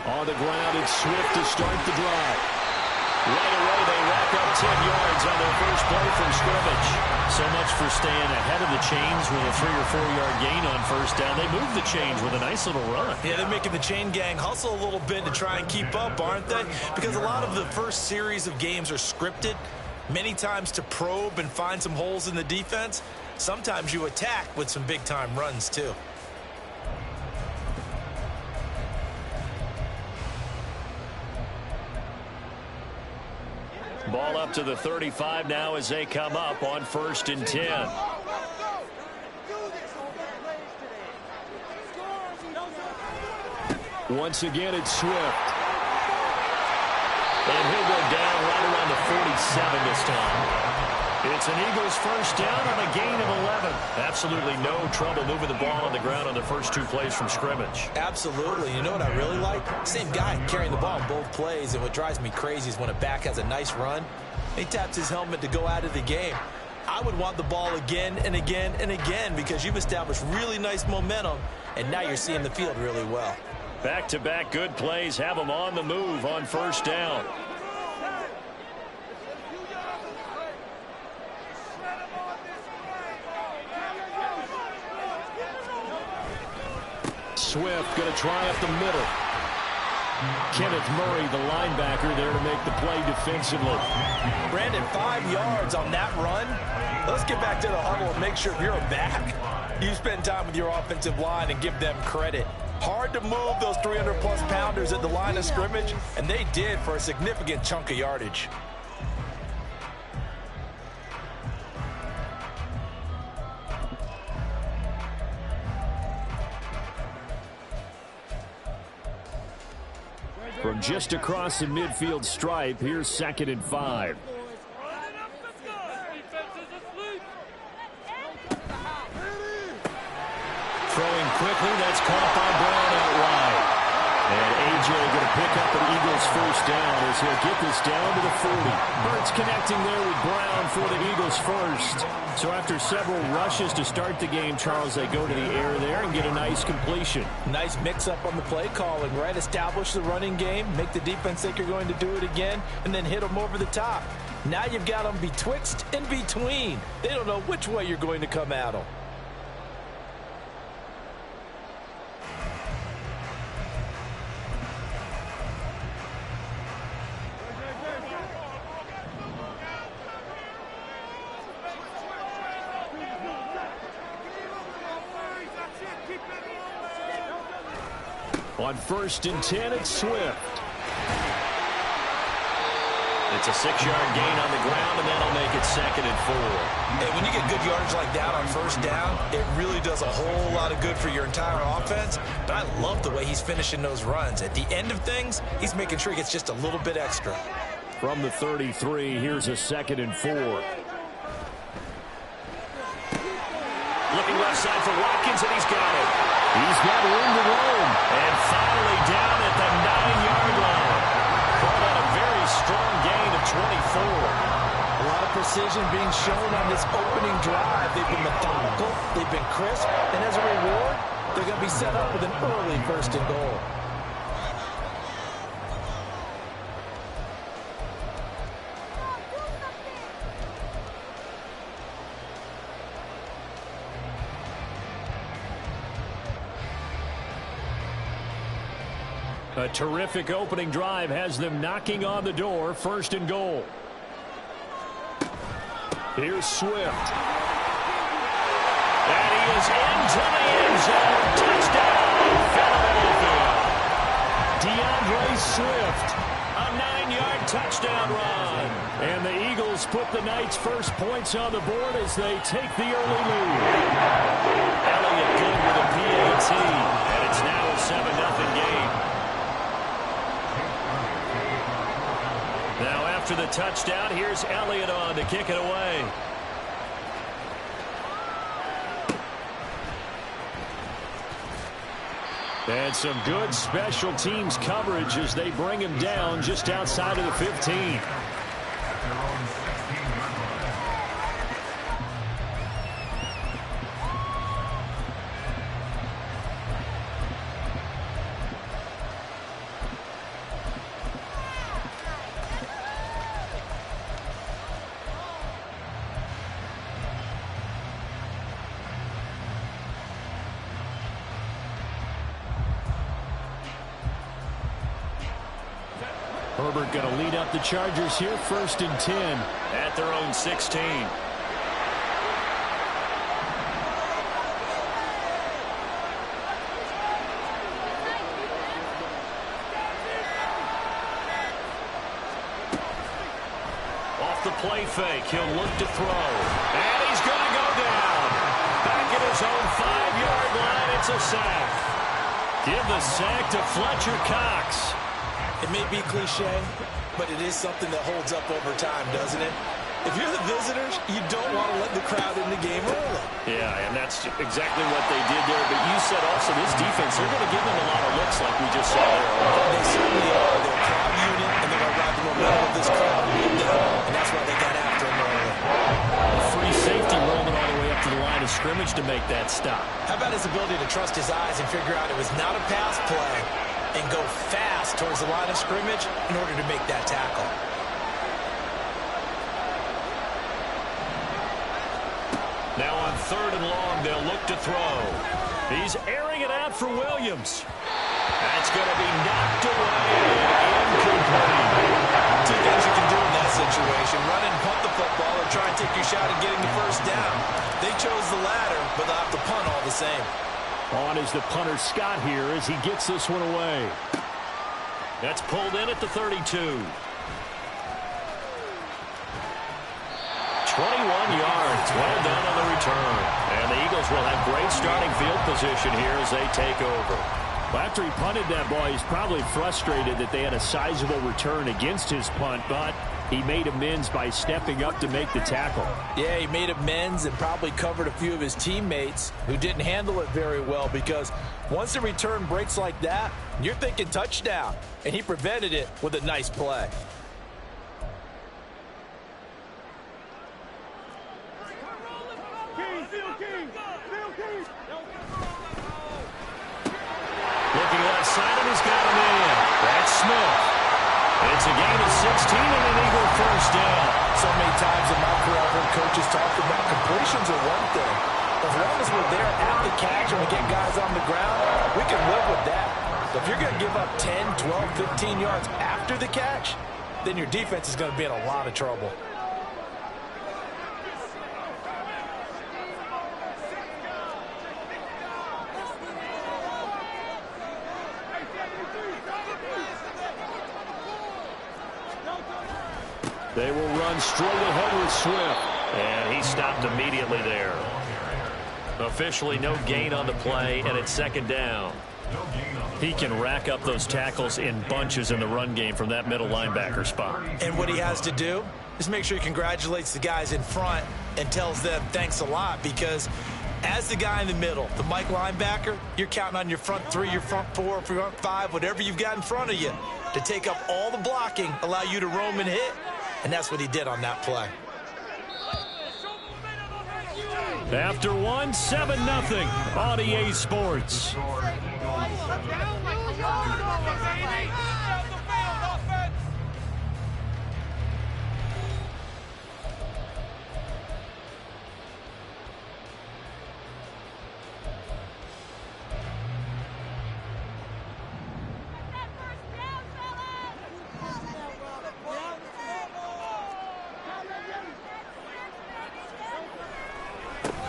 On the ground, it's Swift to start the drive. Right away, they rack up 10 yards on their first play from scrimmage. So much for staying ahead of the chains with a 3- or 4-yard gain on first down. They move the chains with a nice little run. Yeah, they're making the chain gang hustle a little bit to try and keep up, aren't they? Because a lot of the first series of games are scripted, many times to probe and find some holes in the defense. Sometimes you attack with some big-time runs, too. Ball up to the 35 now as they come up on 1st and 10. Once again, it's Swift. And he'll go down right around the 47 this time. It's an Eagles first down on a gain of 11. Absolutely no trouble moving the ball on the ground on the first 2 plays from scrimmage. Absolutely. You know what I really like? Same guy carrying the ball in both plays, and what drives me crazy is when a back has a nice run, he taps his helmet to go out of the game. I would want the ball again and again and again because you've established really nice momentum, and now you're seeing the field really well. Back-to-back good plays have them on the move on first down. Swift going to try up the middle. Kenneth Murray, the linebacker, there to make the play defensively. Brandon, 5 yards on that run. Let's get back to the huddle and make sure if you're a back, you spend time with your offensive line and give them credit. Hard to move those 300-plus pounders at the line of scrimmage, and they did for a significant chunk of yardage. From just across the midfield stripe, here's 2nd and 5. Throwing quickly, that's caught by Brown out wide. And A.J. going to pick up an Eagles first down as he'll get this down to the 40. Birds connecting there with Brown for the Eagles first. So after several rushes to start the game, Charles, they go to the air there and get a nice completion. Nice mix-up on the play calling, right? Establish the running game, make the defense think you're going to do it again, and then hit them over the top. Now you've got them betwixt and between. They don't know which way you're going to come at them. On 1st and 10, it's Swift. It's a 6-yard gain on the ground, and that'll make it 2nd and 4. Hey, when you get good yardage like that on first down, it really does a whole lot of good for your entire offense. But I love the way he's finishing those runs. At the end of things, he's making sure he gets just a little bit extra. From the 33, here's a 2nd and 4. Looking left side for Watkins, and he's got it. He's got room to roam. And finally down at the 9-yard line. Caught on a very strong gain of 24. A lot of precision being shown on this opening drive. They've been methodical, they've been crisp, and as a reward, they're going to be set up with an early 1st and goal. A terrific opening drive has them knocking on the door. 1st and goal. Here's Swift. And he is into the end zone. Touchdown, Philadelphia. DeAndre Swift. A 9-yard touchdown run. And the Eagles put the Knights' first points on the board as they take the early lead. Elliott good with a PAT. And it's now a 7-0 game. Now after the touchdown, here's Elliott on to kick it away. And some good special teams coverage as they bring him down just outside of the 15. Herbert going to lead up the Chargers here, 1st and 10 at their own 16. Off the play fake, he'll look to throw. And he's going to go down. Back at his own 5-yard line, it's a sack. Give the sack to Fletcher Cox. It may be cliche, but it is something that holds up over time, doesn't it? If you're the visitors, you don't want to let the crowd in the game early. Yeah, and that's exactly what they did there. But you said also this defense, they're going to give them a lot of looks like we just saw there. They certainly are. They're a crowd unit, and they're going to ride the momentum of this crowd with them, and that's why they got after him early. A free safety rolling all the way up to the line of scrimmage to make that stop. How about his ability to trust his eyes and figure out it was not a pass play and go fast towards the line of scrimmage in order to make that tackle? Now on 3rd and long, they'll look to throw. He's airing it out for Williams. That's going to be knocked away and incomplete. Two things you can do in that situation: run and punt the football, or try and take your shot at getting the first down. They chose the latter, but they'll have to punt all the same. On is the punter Scott here as he gets this one away. That's pulled in at the 32. 21 yards, well done on the return. And the Eagles will have great starting field position here as they take over. Well, after he punted that ball, he's probably frustrated that they had a sizable return against his punt, but he made amends by stepping up to make the tackle. Yeah, he made amends and probably covered a few of his teammates who didn't handle it very well, because once the return breaks like that, you're thinking touchdown, and he prevented it with a nice play. Looking left side, and he's got him in. That's Smith. It's a gain of 16 and an Eagle first down. So many times in my career, I've heard coaches talk about completions are one thing. As long as we're there at the catch and we get guys on the ground, we can live with that. But if you're going to give up 10, 12, 15 yards after the catch, then your defense is going to be in a lot of trouble. They will run straight ahead with Swift. And he stopped immediately there. Officially no gain on the play, and it's 2nd down. He can rack up those tackles in bunches in the run game from that middle linebacker spot. And what he has to do is make sure he congratulates the guys in front and tells them thanks a lot, because as the guy in the middle, the Mike linebacker, you're counting on your front 3, your front 4, front 5, whatever you've got in front of you to take up all the blocking, allow you to roam and hit. And that's what he did on that play. After 1, 7-0 on EA Sports.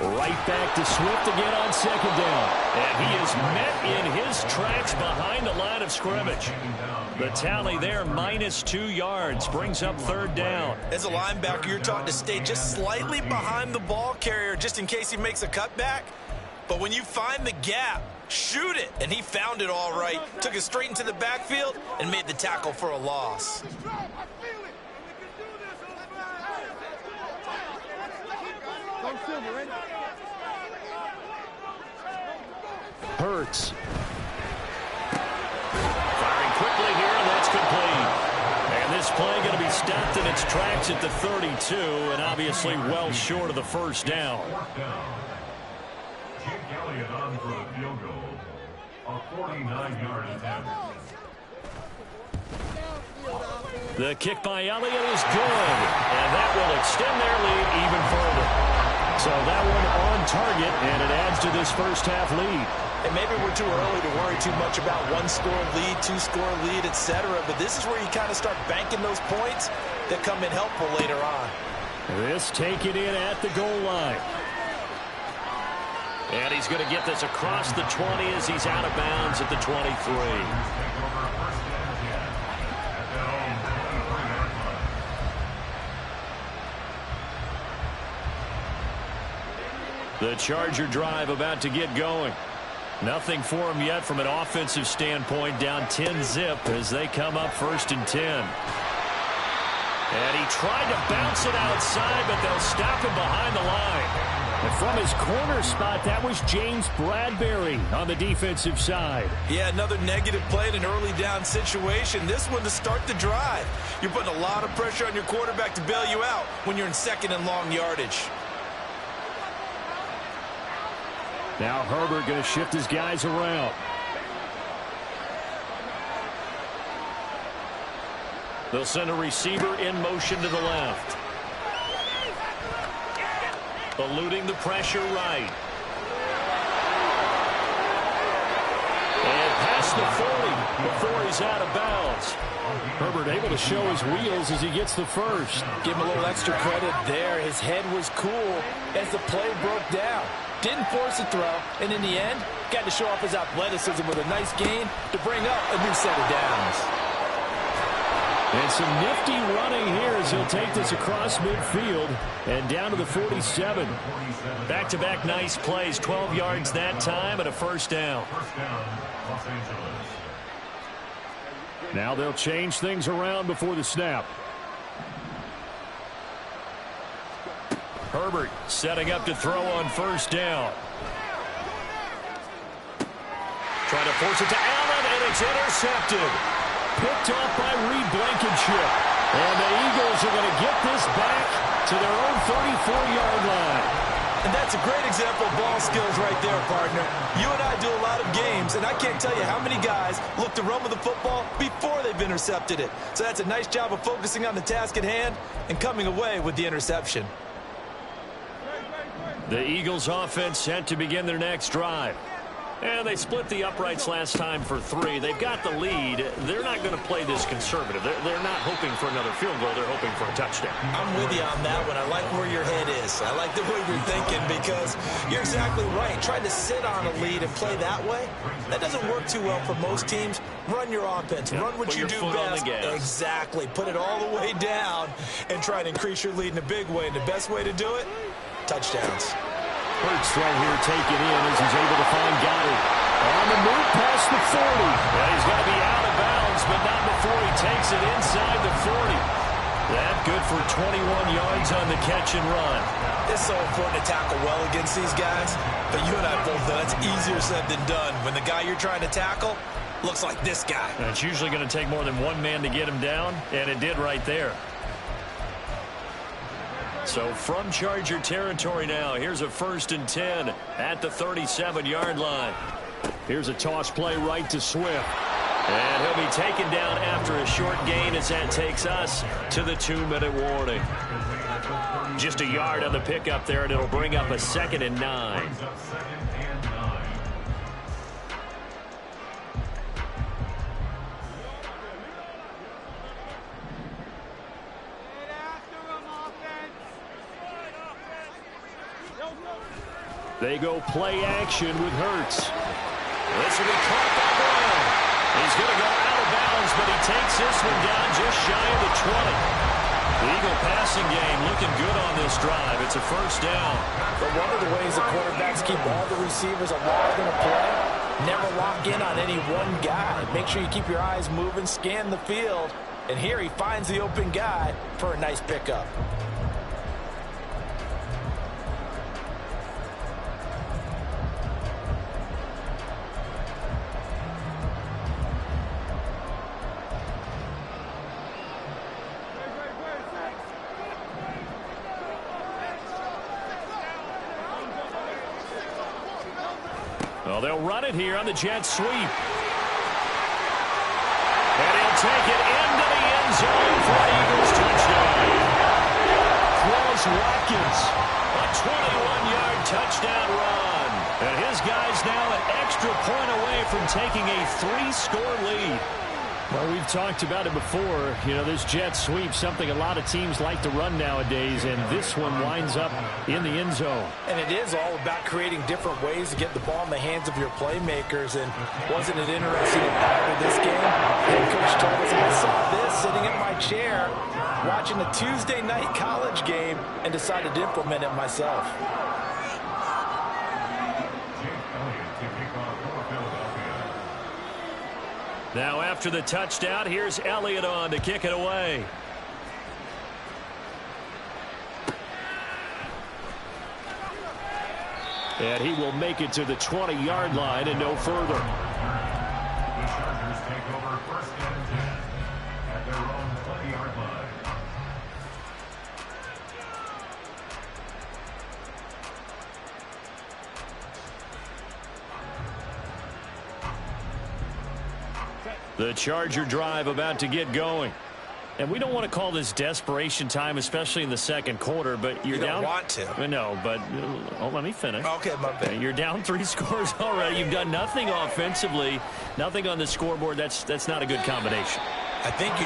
Right back to Swift again on 2nd down. And he is met in his tracks behind the line of scrimmage. The tally there, -2 yards, brings up 3rd down. As a linebacker, you're taught to stay just slightly behind the ball carrier just in case he makes a cutback. But when you find the gap, shoot it. And he found it all right. Took it straight into the backfield and made the tackle for a loss. Hurts. Firing quickly here, and that's complete. And this play going to be stopped in its tracks at the 32, and obviously well short of the first down. Jake Elliott on for a field goal. A 49-yard attempt. The kick by Elliott is good, and that will extend their lead even further. So that one on target, and it adds to this first half lead. And maybe we're too early to worry too much about one-score lead, two-score lead, etc. But this is where you kind of start banking those points that come in helpful later on. This taken in at the goal line. And he's going to get this across the 20 as he's out of bounds at the 23. The Charger drive about to get going. Nothing for him yet from an offensive standpoint. Down 10-zip as they come up 1st and 10. And he tried to bounce it outside, but they'll stop him behind the line. And from his corner spot, that was James Bradbury on the defensive side. Yeah, another negative play in an early down situation. This one to start the drive. You're putting a lot of pressure on your quarterback to bail you out when you're in 2nd and long yardage. Now Herbert going to shift his guys around. They'll send a receiver in motion to the left. Eluding the pressure right. And past the 40 before he's out of bounds. Herbert able to show his wheels as he gets the first. Give him a little extra credit there. His head was cool as the play broke down. Didn't force a throw, and in the end, got to show off his athleticism with a nice gain to bring up a new set of downs. And some nifty running here as he'll take this across midfield and down to the 47. Back-to-back nice plays, 12 yards that time and a first down. Now they'll change things around before the snap. Herbert setting up to throw on first down. Trying to force it to Allen, and it's intercepted. Picked off by Reed Blankenship. And the Eagles are going to get this back to their own 34-yard line. And that's a great example of ball skills right there, partner. You and I do a lot of games, and I can't tell you how many guys look to run with the football before they've intercepted it. So that's a nice job of focusing on the task at hand and coming away with the interception. The Eagles offense set to begin their next drive. And they split the uprights last time for 3. They've got the lead. They're not going to play this conservative. They're not hoping for another field goal. They're hoping for a touchdown. I'm with you on that one. I like where your head is. I like the way you're thinking because you're exactly right. Trying to sit on a lead and play that way, that doesn't work too well for most teams. Run your offense. Yep. Run what Put you your do foot on best. the gas. Exactly. Put it all the way down and try to increase your lead in a big way. And the best way to do it, touchdowns. Hurts throw here taken in as he's able to find Goddard. On the move past the 40. Well, he's got to be out of bounds, but not before he takes it inside the 40. That good for 21 yards on the catch and run. It's so important to tackle well against these guys, but you and I both know that's easier said than done. When the guy you're trying to tackle looks like this guy. And it's usually going to take more than one man to get him down, and it did right there. So from Charger territory now, here's a 1st and 10 at the 37-yard line. Here's a toss play right to Swift. And he'll be taken down after a short gain as that takes us to the 2-minute warning. Just a yard on the pickup there, and it'll bring up a 2nd and 9. They go play action with Hurts. This will be caught by Brown. He's going to go out of bounds, but he takes this one down just shy of the 20. The Eagle passing game looking good on this drive. It's a first down. But one of the ways the quarterbacks keep all the receivers alive in a play, never lock in on any one guy. Make sure you keep your eyes moving, scan the field. And here he finds the open guy for a nice pickup. Well, they'll run it here on the jet sweep. And he'll take it into the end zone for an Eagles touchdown. Quaz Watkins, a 21-yard touchdown run. And his guy's now at extra point away from taking a 3-score lead. Well, we've talked about it before. You know, this jet sweep, something a lot of teams like to run nowadays, and this one winds up in the end zone. And it is all about creating different ways to get the ball in the hands of your playmakers. And wasn't it interesting after this game? Head coach told us, I saw this sitting in my chair, watching a Tuesday night college game, and decided to implement it myself. Now after the touchdown, here's Elliott on to kick it away. And he will make it to the 20-yard line and no further. The Chargers take over 1st and 10 at their own 20-yard line. The Charger drive about to get going. And we don't want to call this desperation time, especially in the second quarter, but you're down. You don't want to. No, but let me finish. Okay, my bad. You're down 3 scores already. You've done nothing offensively, nothing on the scoreboard. That's not a good combination. I think you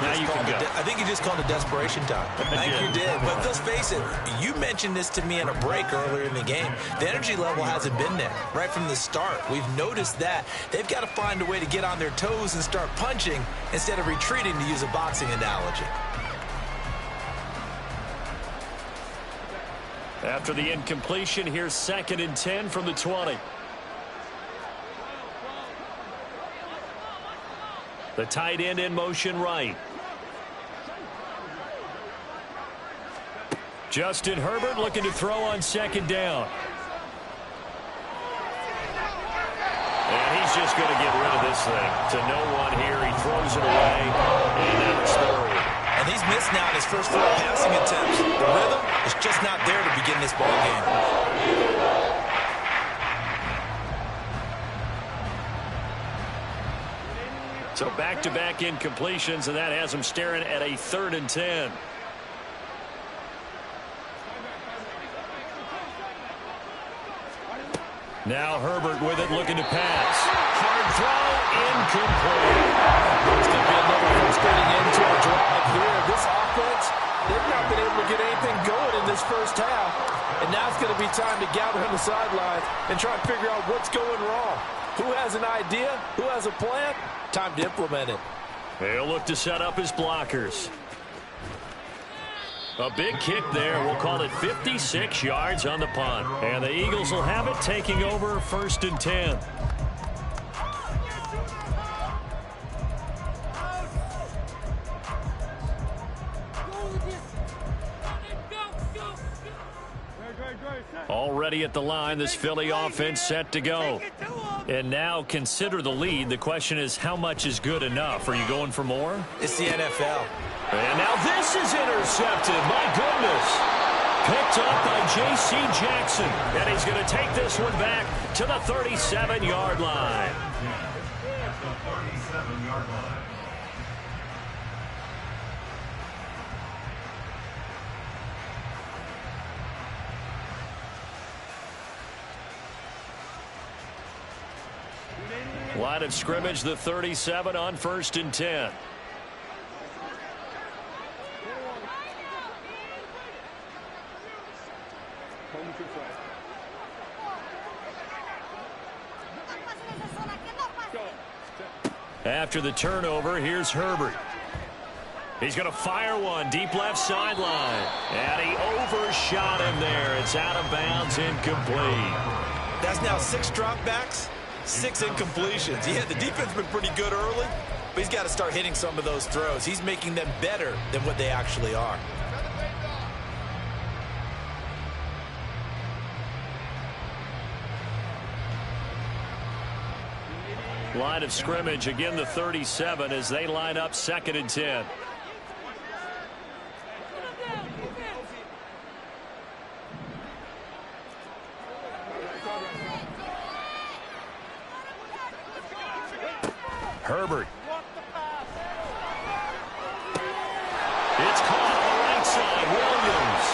just called it desperation time. I think you did. But let's face it, you mentioned this to me in a break earlier in the game. The energy level hasn't been there right from the start. We've noticed that. They've got to find a way to get on their toes and start punching instead of retreating, to use a boxing analogy. After the incompletion, here's 2nd and 10 from the 20. The tight end in motion right. Justin Herbert looking to throw on 2nd down. And he's just going to get rid of this thing to no one here. He throws it away, and now it's 3rd. And he's missed now his first 4 passing attempts. The rhythm is just not there to begin this ball game. So back-to-back incompletions, and that has him staring at a 3rd and 10. Now Herbert with it, looking to pass. Hard throw, incomplete. It's going to be another frustrating end to a drive here. This offense, they've not been able to get anything going in this first half. And now it's going to be time to gather on the sidelines and try and figure out what's going wrong. Who has an idea? Who has a plan? Time to implement it. He'll look to set up his blockers. A big kick there. We'll call it 56 yards on the punt. And the Eagles will have it, taking over 1st and 10. Already at the line, this Philly offense set to go. And now consider the lead. The question is, how much is good enough? Are you going for more? It's the NFL. And now this is intercepted. My goodness. Picked up by J.C. Jackson. And he's going to take this one back to the 37-yard line. At the 37-yard line. Line of scrimmage, the 37 on 1st and 10. After the turnover, here's Herbert. He's going to fire one deep left sideline. And he overshot him there. It's out of bounds, incomplete. That's now 6 dropbacks, 6 incompletions. Yeah, the defense has been pretty good early, but he's got to start hitting some of those throws. He's making them better than what they actually are. Line of scrimmage, again the 37 as they line up 2nd and 10. Herbert. It's caught on the right side. Williams.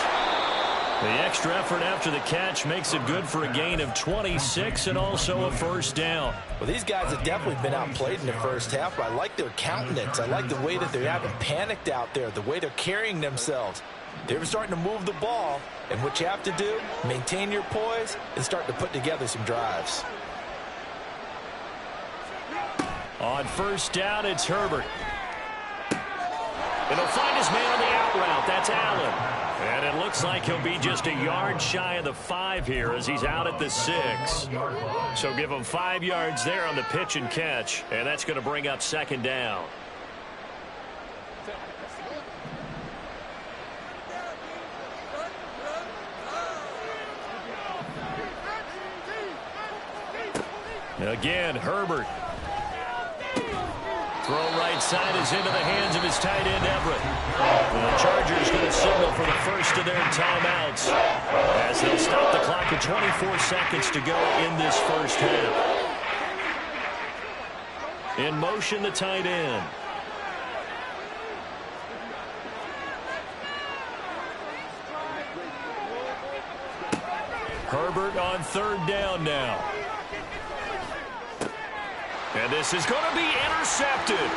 The extra effort after the catch makes it good for a gain of 26 and also a first down. Well, these guys have definitely been outplayed in the first half, but I like their countenance. I like the way that they haven't panicked out there, the way they're carrying themselves. They're starting to move the ball, and what you have to do, maintain your poise and start to put together some drives. On first down, it's Herbert. And he'll find his man on the out route. That's Allen. And it looks like he'll be just a yard shy of the 5 here as he's out at the 6. So give him 5 yards there on the pitch and catch, and that's going to bring up second down. Again, Herbert. Throw right side is into the hands of his tight end, Everett. The Chargers going to signal for the first of their timeouts as they'll stop the clock at 24 seconds to go in this first half. In motion, the tight end. Herbert on third down now. And this is going to be intercepted.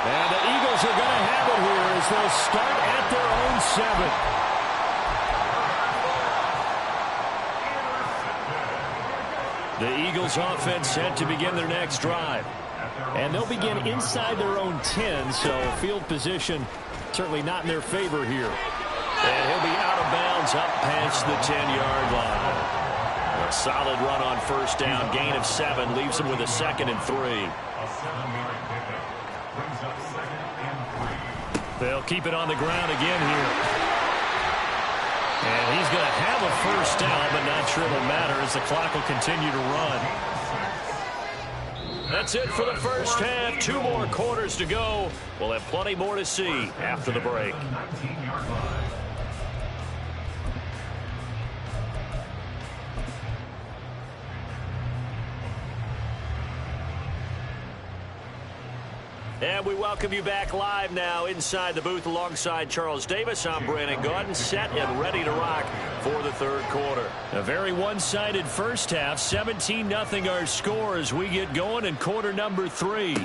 And the Eagles are going to have it here as they'll start at their own 7. The Eagles offense set to begin their next drive. And they'll begin inside their own 10, so field position certainly not in their favor here. And he'll be out of bounds up past the 10-yard line. A solid run on first down, gain of 7, leaves him with a 2nd and 3. A 7-yard pickup brings up 2nd and 3. They'll keep it on the ground again here. And he's going to have a first down, but not sure it'll matter as the clock will continue to run. That's it for the first half. 2 more quarters to go. We'll have plenty more to see after the break. 19-yard line. And we welcome you back live now inside the booth alongside Charles Davis. I'm Brandon Gaudin, set and ready to rock for the third quarter. A very one-sided first half, 17-0 our score as we get going in quarter number 3.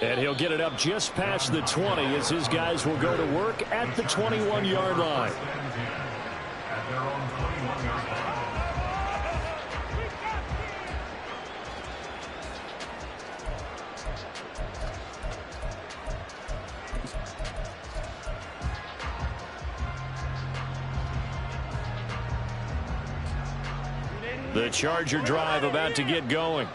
And he'll get it up just past the 20 as his guys will go to work at the 21-yard line. At their own 21-yard line. The Charger drive about to get going.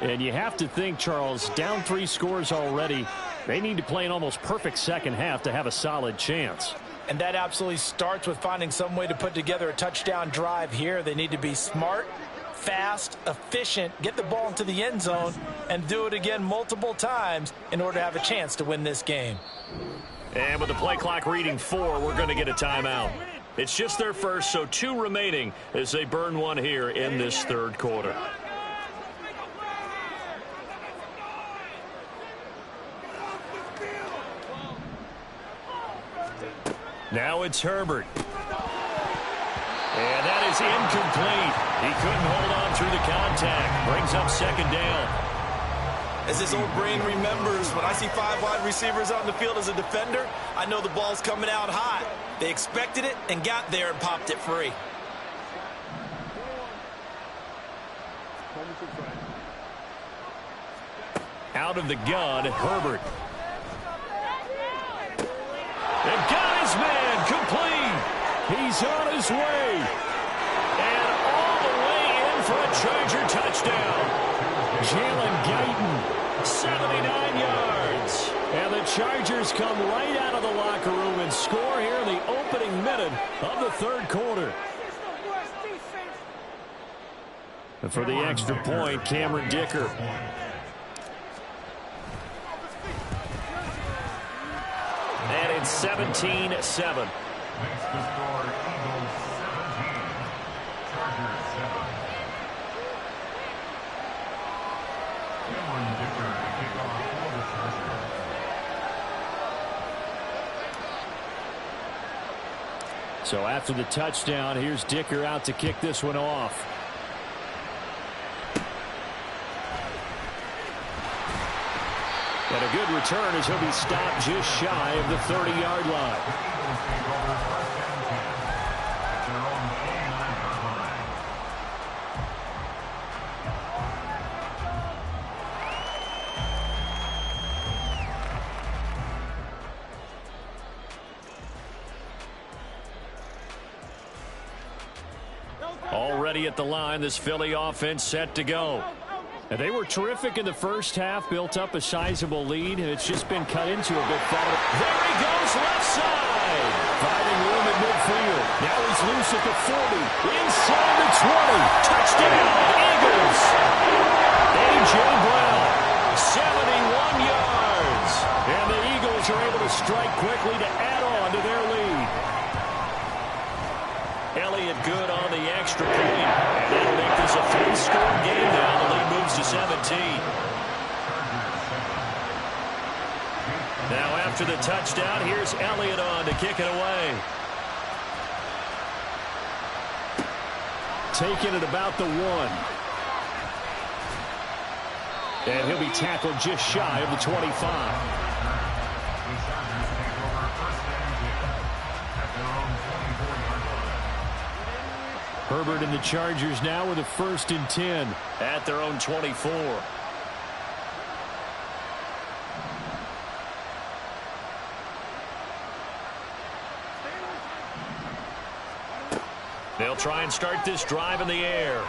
And you have to think, Charles, down 3 scores already. They need to play an almost perfect second half to have a solid chance. And that absolutely starts with finding some way to put together a touchdown drive here. They need to be smart, fast, efficient, get the ball into the end zone, and do it again multiple times in order to have a chance to win this game. And with the play clock reading 4, we're going to get a timeout. It's just their first, so 2 remaining as they burn one here in this third quarter. Now it's Herbert. And that is incomplete. He couldn't hold on through the contact. Brings up second down. As his old brain remembers, when I see 5 wide receivers on the field as a defender, I know the ball's coming out hot. They expected it and got there and popped it free. Out of the gun, Herbert. And got his man complete. He's on his way. And all the way in for a Charger touchdown. Jalen Guyton, 79 yards. And the Chargers come right out of the locker room and score here in the opening minute of the third quarter. And for the extra point, Cameron Dicker. And it's 17-7. Makes the score Eagles 17, Chargers 7. Cameron Dicker to kick off for the Chargers. So after the touchdown, here's Dicker out to kick this one off. And a good return as he'll be stopped just shy of the 30-yard line. Already at the line, this Philly offense set to go. And they were terrific in the first half, built up a sizable lead, and it's just been cut into a bit. There he goes, left side. Finding room at midfield. Now he's loose at the 40. Inside the 20. Touchdown, Eagles. A.J. Brown, 71 yards. And the Eagles are able to strike quickly to add on to their lead. Elliott good on the extra point. And that'll make this a 3-score game now. The lead moves to 17. Now after the touchdown, here's Elliott on to kick it away. Taking it about the 1. And he'll be tackled just shy of the 25. Herbert and the Chargers now with a 1st and 10 at their own 24. They'll try and start this drive in the air.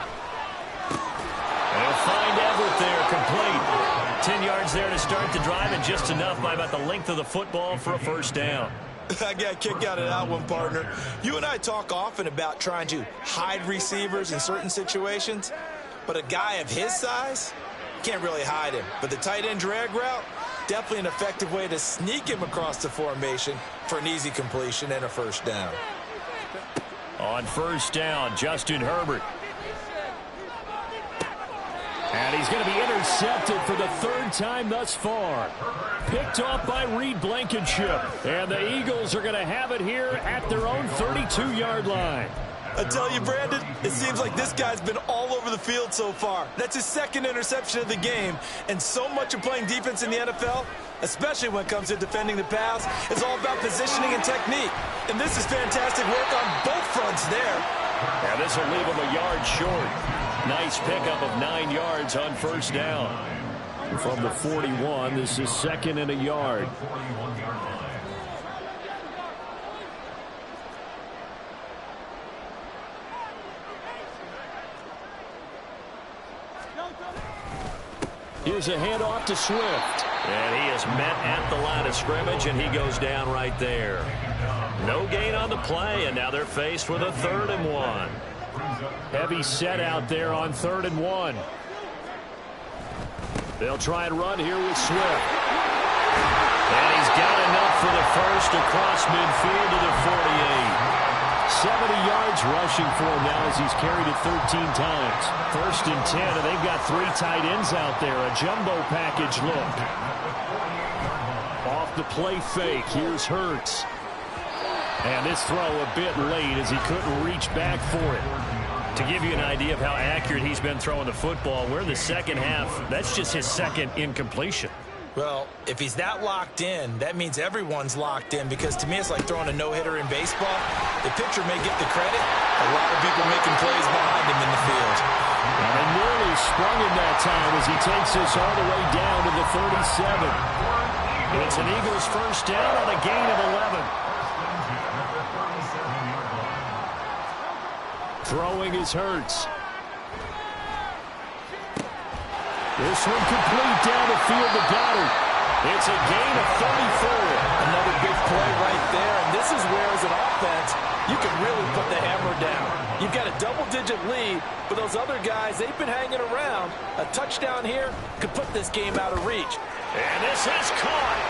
They'll find Everett there, complete. 10 yards there to start the drive, and just enough by about the length of the football for a 1st down. I got a kick out of that one, partner. You and I talk often about trying to hide receivers in certain situations, but a guy of his size can't really hide him. But the tight end drag route, definitely an effective way to sneak him across the formation for an easy completion and a 1st down. On 1st down, Justin Herbert. And he's going to be intercepted for the 3rd time thus far. Picked off by Reed Blankenship. And the Eagles are going to have it here at their own 32-yard line. I tell you, Brandon, it seems like this guy's been all over the field so far. That's his 2nd interception of the game. And so much of playing defense in the NFL, especially when it comes to defending the pass, is all about positioning and technique. And this is fantastic work on both fronts there. And this will leave him a yard short. Nice pickup of 9 yards on 1st down. From the 41, this is 2nd and a yard. Here's a handoff to Swift. And he is met at the line of scrimmage, and he goes down right there. No gain on the play, and now they're faced with a 3rd and 1. Heavy set out there on 3rd and 1. They'll try and run here with Swift. And he's got enough for the 1st across midfield to the 48. 70 yards rushing for him now as he's carried it 13 times. 1st and 10, and they've got 3 tight ends out there. A jumbo package look. Off the play fake, here's Hurts. And this throw a bit late as he couldn't reach back for it. To give you an idea of how accurate he's been throwing the football, we're in the 2nd half. That's just his 2nd incompletion. Well, if he's that locked in, that means everyone's locked in, because to me it's like throwing a no-hitter in baseball. The pitcher may get the credit. A lot of people making plays behind him in the field. And they nearly sprung him that time as he takes this all the way down to the 37. It's an Eagles 1st down on a gain of 11. Throwing is Hurts. This one complete down the field to Goddard. It's a gain of 34. Another big play right there. And this is where, as an offense, you can really put the hammer down. You've got a double-digit lead, but those other guys, they've been hanging around. A touchdown here could put this game out of reach. And this is caught.